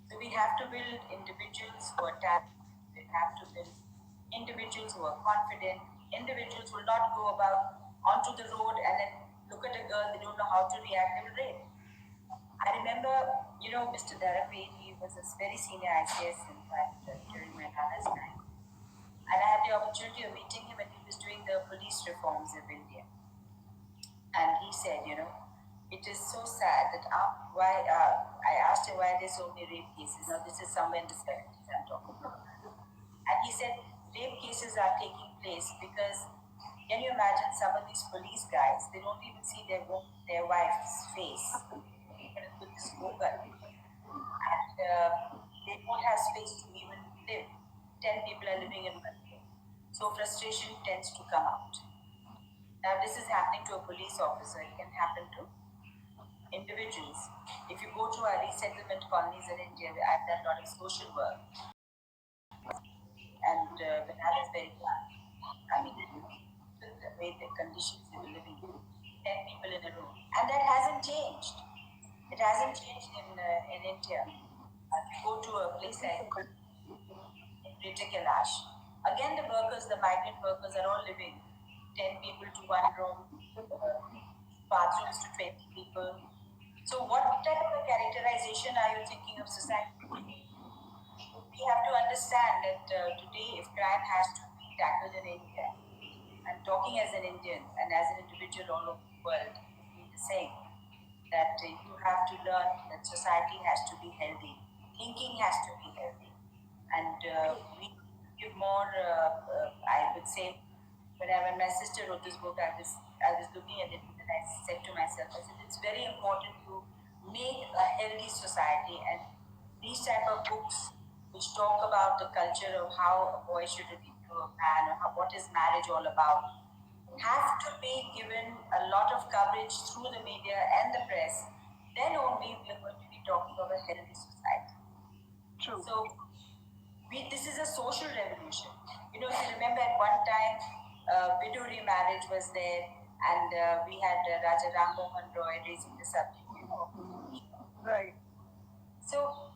Speaker 2: So we have to build individuals who are talented. We have to build individuals who are confident. Individuals will not go about onto the road and then look at a girl, they don't know how to react, they will rape. I remember, Mr. Darbari, he was a very senior ICS, in fact, during my father's time. And I had the opportunity of meeting him when he was doing the police reforms of India. And he said, it is so sad that I asked him why there's so many rape cases. Now, this is somewhere in the 70s I'm talking about. And he said, rape cases are taking place because Can you imagine some of these police guys? They don't even see their wife's face, even with this woman, and they don't have space to even live. 10 people are living in one room, so frustration tends to come out. Now, this is happening to a police officer. It can happen to individuals. If you go to our resettlement colonies in India, I've done a lot of social work, and when I was very young, I mean, the way the conditions they were living, 10 people in a room, and that hasn't changed. It hasn't changed in India. We go to a place like Greater Kailash. Again, the workers, the migrant workers, are all living 10 people to one room, bathrooms to 20 people. So, what type of a characterization are you thinking of society? We have to understand that today, if crime has to be tackled in India, I'm talking as an Indian and as an individual all over the world, the same, that you have to learn that society has to be healthy, thinking has to be healthy, and we give more. I would say, when my sister wrote this book, I was looking at it and I said to myself, I said it's very important to make a healthy society, and these type of books which talk about the culture of how a boy should relate to a man, or what is marriage all about, have to be given a lot of coverage through the media and the press. Then only we are going to be talking of a healthy society.
Speaker 1: True.
Speaker 2: So this is a social revolution. You know, if you remember at one time, widow remarriage was there, and we had Raja Ram Mohan Roy raising the subject.
Speaker 1: Right.
Speaker 2: So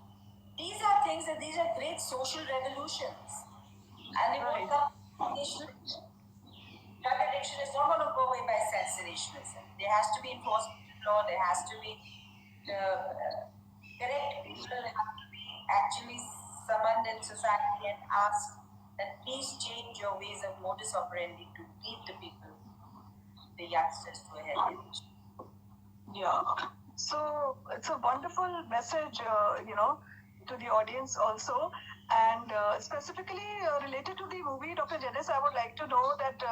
Speaker 2: these are things that these are great social revolutions, and they won't come from drug addiction is not going to go away by sensationalism. There has to be enforcement of law. There has to be correct people have to be actually summoned in society and asked that please change your ways of modus operandi to lead the people, the youngsters, to a healthy addiction.
Speaker 1: Yeah. So it's a wonderful message, to the audience also. And specifically related to the movie, Dr. Janice, I would like to know that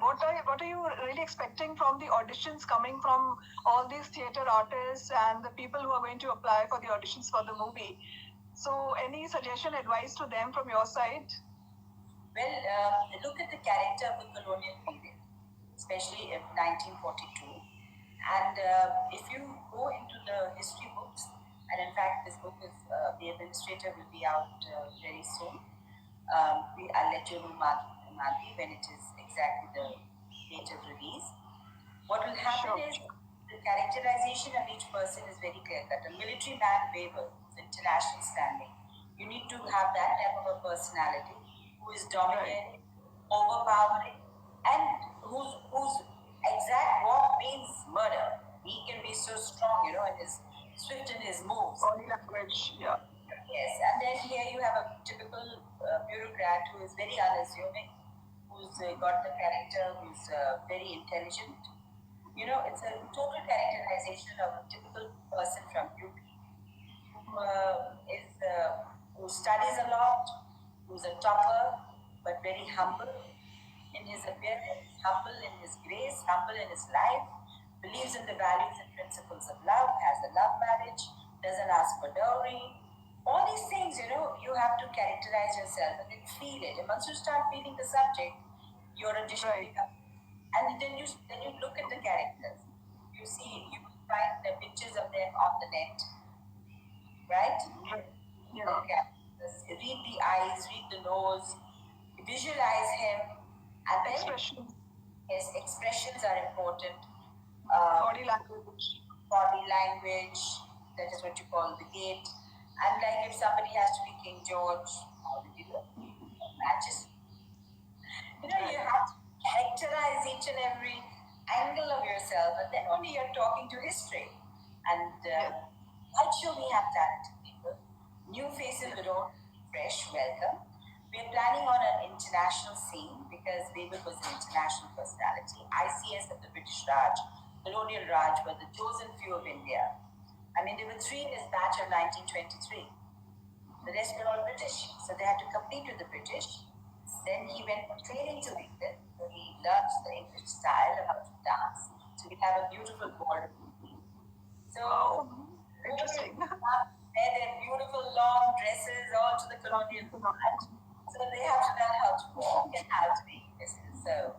Speaker 1: what are you really expecting from the auditions coming from all these theater artists and the people who are going to apply for the auditions for the movie? So any suggestion, advice to them from your side?
Speaker 2: Well, look at the character of the colonial period, especially in 1942. And if you go into the history books, and in fact, this book is the administrator will be out very soon. I'll let you know, Madhi, when it is exactly the date of release. What will happen is the characterization of each person is very clear cut. A military man waver, international standing. You need to have that type of a personality who is dominant, overpowering, and whose exact what means murder. He can be so strong, and his swift in his moves.
Speaker 1: Body language, yeah.
Speaker 2: Yes, and then here you have a typical bureaucrat who is very unassuming, who's got the character, who's very intelligent. It's a total characterization of a typical person from UP who studies a lot, who's a topper, but very humble in his appearance, humble in his grace, humble in his life, believes in the values and principles of love, has a love marriage, doesn't ask for dowry. All these things, you have to characterize yourself and then feel it. And once you start feeling the subject, your audition becomes. And then you look at the characters. You find the pictures of them on the net, right?
Speaker 1: Yeah.
Speaker 2: Read the eyes, read the nose, visualize him, and then
Speaker 1: expressions.
Speaker 2: Yes, expressions are important.
Speaker 1: Body language.
Speaker 2: Body language, that is what you call the gait. And like if somebody has to be King George, how did you do? Matches. You have to characterize each and every angle of yourself, and then only you're talking to history. And why should we have talented people? New faces with all fresh welcome. We're planning on an international scene because Babel was an international personality. ICS of the British Raj, colonial Raj, were the chosen few of India. I mean, there were 3 in this batch of 1923. The rest were all British, so they had to compete with the British. Then he went for training to England. So he learned the English style of how to dance. So we have a beautiful board. So
Speaker 1: interesting.
Speaker 2: Wear their beautiful long dresses all to the colonial march. So they have to learn how to walk and how to be so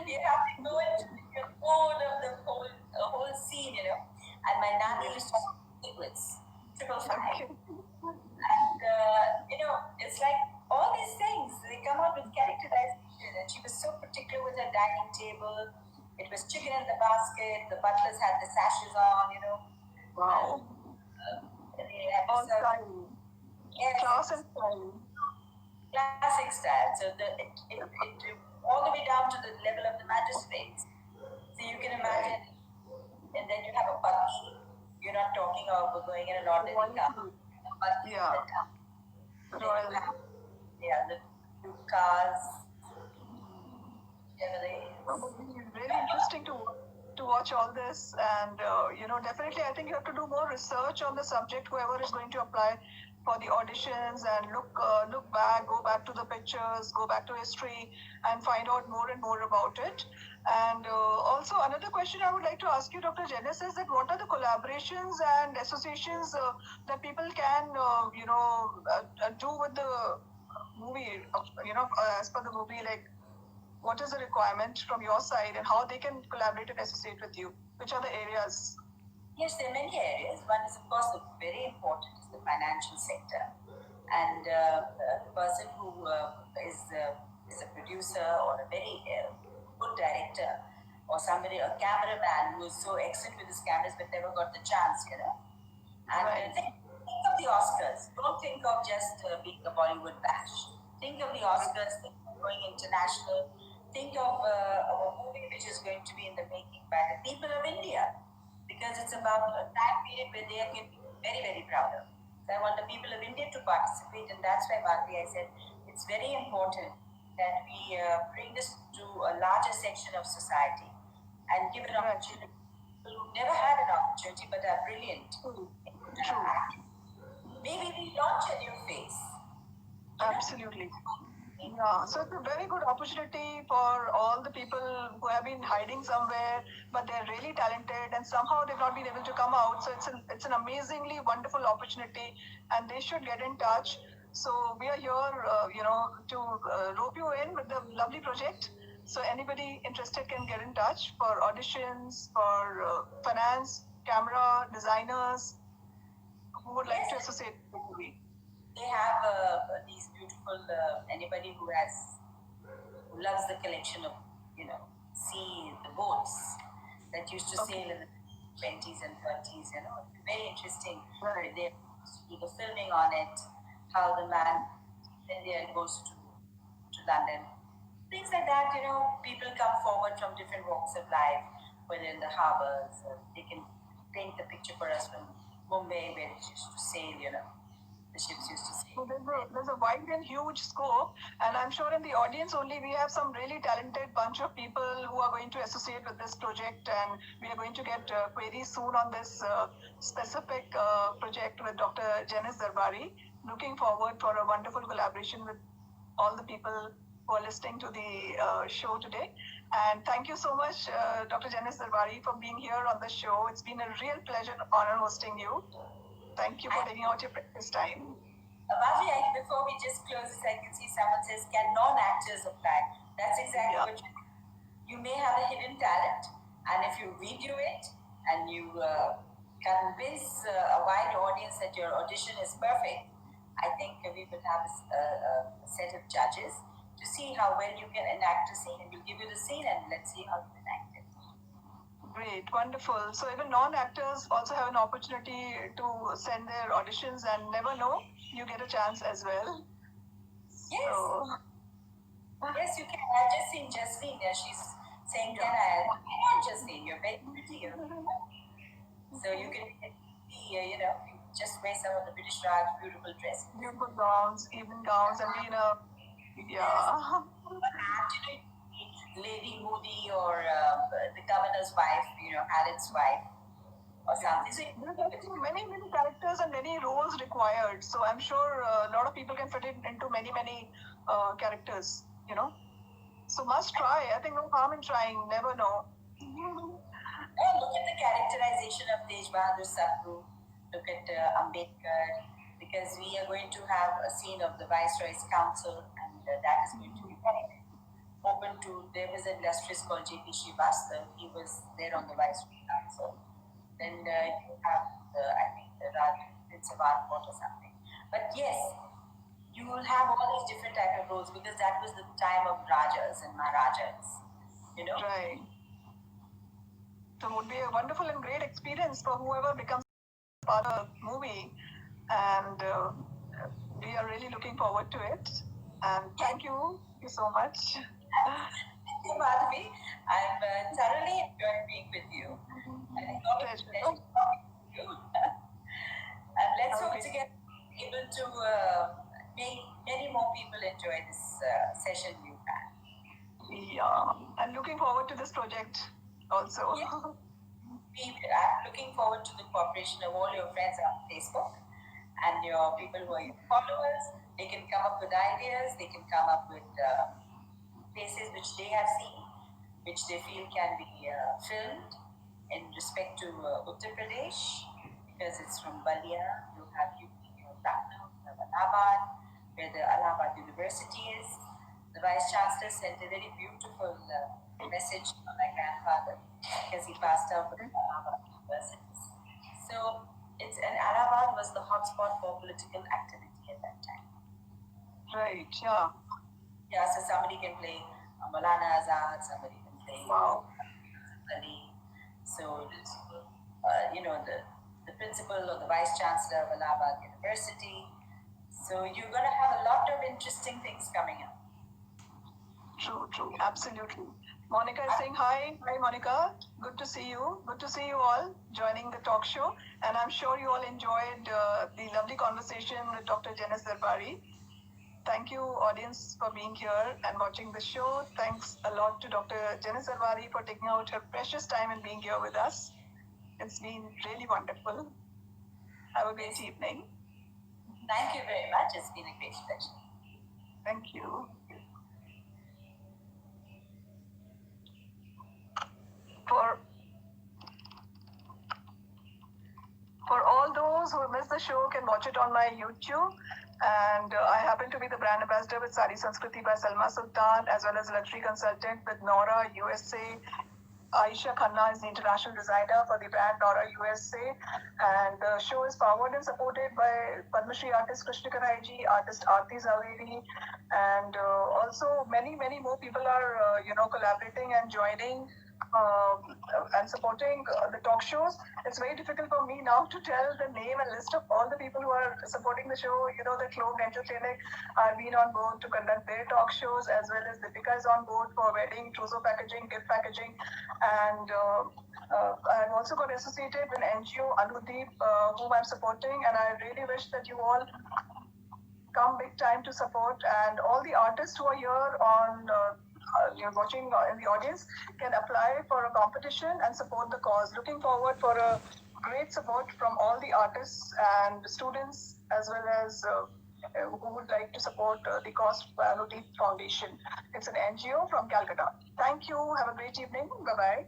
Speaker 2: you have to go into the mode of the whole scene, you know. And my nanny used to speak with 555. And you know, it's like all these things, they come out with characterization. And she was so particular with her dining table. It was chicken in the basket. The butlers had the sashes on, you know.
Speaker 1: Wow.
Speaker 2: They had
Speaker 1: all
Speaker 2: to serve.
Speaker 1: style.
Speaker 2: Yes.
Speaker 1: Class and style.
Speaker 2: Classic style. So it all the way down to the level of the magistrates. So you can imagine, and then you have a buggy. You're not talking of going in an ordinary car.
Speaker 1: Yeah.
Speaker 2: Royal. Yeah, the two cars.
Speaker 1: Really interesting to watch all this, and you know, definitely I think you have to do more research on the subject, whoever is going to apply for the auditions, and look back, go back to the pictures, go back to history, and find out more and more about it. And also another question I would like to ask you, Dr. Janice, is that what are the collaborations and associations that people can do with the movie, as per the movie, like what is the requirement from your side and how they can collaborate and associate with you? Which are the areas?
Speaker 2: Yes, there are many areas. One is, of course, very important is the financial sector. And the person who is a producer or a very good director or somebody, a cameraman who is so excellent with his cameras but never got the chance, you know. And
Speaker 1: Right.
Speaker 2: think of the Oscars. Don't think of just being a Bollywood bash. Think of the Oscars, think of going international. Think of a movie which is going to be in the making by the people of India, because it's about a time period where they can be very, very proud of. So I want the people of India to participate, and that's why, Bharti, I said it's very important that we bring this to a larger section of society and give an opportunity to people who never had an opportunity but are brilliant.
Speaker 1: True.
Speaker 2: Maybe we launch a new face.
Speaker 1: Absolutely. Yeah, so it's a very good opportunity for all the people who have been hiding somewhere, but they're really talented and somehow they've not been able to come out. So it's an amazingly wonderful opportunity, and they should get in touch. So we are here, to rope you in with the lovely project. So anybody interested can get in touch for auditions, for finance, camera, designers who would like to associate with the movie.
Speaker 2: They have these beautiful anybody who loves the collection of sea, the boats that used to sail in the 20s and 30s, very interesting.
Speaker 1: Right.
Speaker 2: They do the filming on it, how the man India goes to London, things like that. People come forward from different walks of life, whether in the harbors, they can paint the picture for us from Mumbai, where it used to sail, the ships used to sail.
Speaker 1: So there's a wide and huge scope, and I'm sure in the audience only we have some really talented bunch of people who are going to associate with this project, and we are going to get queries soon on this specific project with Dr. Janice Darbari. Looking forward for a wonderful collaboration with all the people who are listening to the show today. And thank you so much, Dr. Janice Darbari, for being here on the show. It's been a real pleasure and honor hosting you. Thank you for taking out your precious time.
Speaker 2: Bhavya, before we just close this, I can see someone says, can non-actors apply? That's exactly what you may have a hidden talent, and if you redo it and you convince a wide audience that your audition is perfect, I think we will have a set of judges to see how well you can enact a scene, and we'll give you the scene and let's see how you enact it.
Speaker 1: Great, wonderful. So even non-actors also have an opportunity to send their auditions, and never know, you get a chance as well.
Speaker 2: Yes.
Speaker 1: So,
Speaker 2: yes, you can. I've just seen Jasleen. She's saying, can I? Why not, Jasleen? You're very pretty. So you can be, you just wear some of the British Raj beautiful dresses.
Speaker 1: Beautiful gowns, evening gowns, and be in a,
Speaker 2: Lady Moody or the governor's wife, Harriet's wife, or something. So
Speaker 1: There's many characters and many roles required. So I'm sure a lot of people can fit it into many characters. So must try. I think no harm in trying. Never know.
Speaker 2: Look at the characterization of Tej Bahadur Sapru. Look at Ambedkar, because we are going to have a scene of the Viceroy's Council, and that is going to be very open to. There was an illustrious called J.P. Srivastava. He was there on the Viceroy's Council. Then you have I think the Raj Prince of Arcot or something. But yes, you will have all these different type of roles because that was the time of Rajas and Maharajas.
Speaker 1: Right. So it would be a wonderful and great experience for whoever becomes part of the movie, and we are really looking forward to it. And thank you so much.
Speaker 2: Thank you, Madhavi. I'm thoroughly enjoying being with you. And it's always a pleasure talking to you. And let's hope to get able to make many more people enjoy this session you had.
Speaker 1: Yeah, I'm looking forward to this project also.
Speaker 2: Yes. I'm looking forward to the cooperation of all your friends on Facebook and your people who are your followers. They can come up with ideas, they can come up with places which they have seen, which they feel can be filmed in respect to Uttar Pradesh, because it's from Balia. You have UP, you have Lucknow, you have Allahabad, where the Allahabad University is. The Vice Chancellor sent a very beautiful message to my grandfather because he passed out with Allahabad University. So Allahabad was the hotspot for political activity at that time.
Speaker 1: Right, yeah.
Speaker 2: Yeah, so somebody can play Maulana Azad, somebody can play Ali. So, the principal or the vice chancellor of Allahabad University. So you're going to have a lot of interesting things coming up.
Speaker 1: True, absolutely. Monica is saying hi. Hi, Monica. Good to see you. Good to see you all joining the talk show. And I'm sure you all enjoyed the lovely conversation with Dr. Janice Darbari. Thank you, audience, for being here and watching the show. Thanks a lot to Dr. Janice Darbari for taking out her precious time and being here with us. It's been really wonderful. Have a great evening.
Speaker 2: Thank you very much. It's been a great pleasure.
Speaker 1: Thank you. For all those who missed the show, can watch it on my YouTube. And I happen to be the brand ambassador with Sari Sanskriti by Salma Sultan, as well as luxury consultant with Nora USA. Aisha Khanna is the international designer for the brand Nora USA. And the show is powered and supported by Padma Shri artist Krishna Kanai, artist Aarti Zaveri, and also many more people are collaborating and joining and supporting the talk shows. It's very difficult for me now to tell the name and list of all the people who are supporting the show. The Clove Dental Clinic are been on board to conduct their talk shows, as well as Deepika is on board for wedding, trousseau packaging, gift packaging, and I've also got associated with NGO Anudeep, whom I'm supporting, and I really wish that you all come big time to support, and all the artists who are here on you're watching in the audience can apply for a competition and support the cause. Looking forward for a great support from all the artists and students, as well as who would like to support the cause Anudeep Foundation. It's an NGO from Calcutta. Thank you. Have a great evening. Bye-bye.